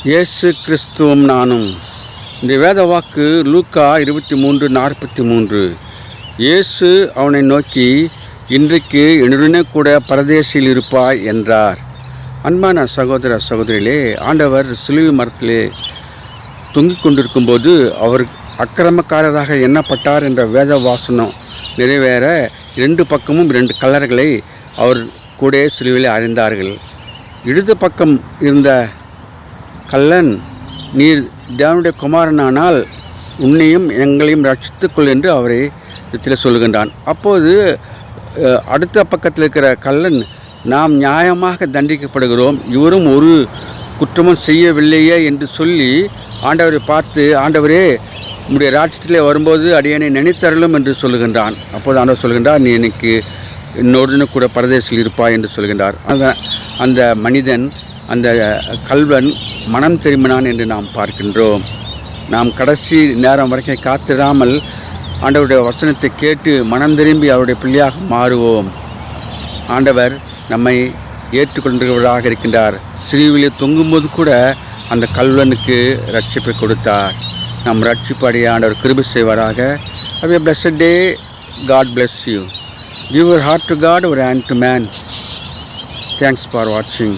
இயேசு கிறிஸ்துவும் நானும். இந்த வேத வாக்கு லூக்கா 23:43. இயேசு அவனை நோக்கி, இன்றைக்கு என்னுடனே கூட பரதேசில் இருப்பாய் என்றார். அன்பான சகோதர சகோதரிகளே, ஆண்டவர் சிலுவை மரத்திலே தொங்கிக் கொண்டிருக்கும்போது அவர் அக்கிரமக்காரராக எண்ணப்பட்டார் என்ற வேத வாசனம் நிறைவேற 2 பக்கமும் 2 கல்லர்களை அவர் கூட சிலுவையில் அறைந்தார்கள். இடது பக்கம் இருந்த கல்லன், நீர் தேவனுடைய குமாரனானால் உன்னையும் எங்களையும் ரட்சித்துக்கொள் என்று அவரை இடத்தில் சொல்லுகின்றான். அப்போது அடுத்த பக்கத்தில் இருக்கிற கல்லன், நாம் நியாயமாக தண்டிக்கப்படுகிறோம், இவரும் ஒரு குற்றமும் செய்யவில்லையே என்று சொல்லி ஆண்டவரை பார்த்து, ஆண்டவரே உம்முடைய ராட்சியத்திலே வரும்போது அடியனை நினைத்தருளும் என்று சொல்லுகின்றான். அப்போது ஆண்டவர் சொல்கின்றார், நீ எனக்கு என்னோடு கூட பரதேசில் இருப்பாய் என்று சொல்கின்றார். அந்த மனிதன், அந்த கல்வன் மனம் திரும்பினான் என்று நாம் பார்க்கின்றோம். நாம் கடைசி நேரம் வரைக்கும் காத்திராமல் ஆண்டவருடைய வசனத்தை கேட்டு மனம் திரும்பி அவருடைய பிள்ளையாக மாறுவோம். ஆண்டவர் நம்மை ஏற்றுக்கொண்டவராக இருக்கின்றார். சிலுவையிலே தொங்கும்போது கூட அந்த கல்வனுக்கு ரட்சிப்பை கொடுத்தார். நம் ரட்சிப்பு அடைய ஆண்டவர் கிருபை செய்வாராக. Have a blessed day. God bless you. Give your heart to God or hand to man. Thanks for watching.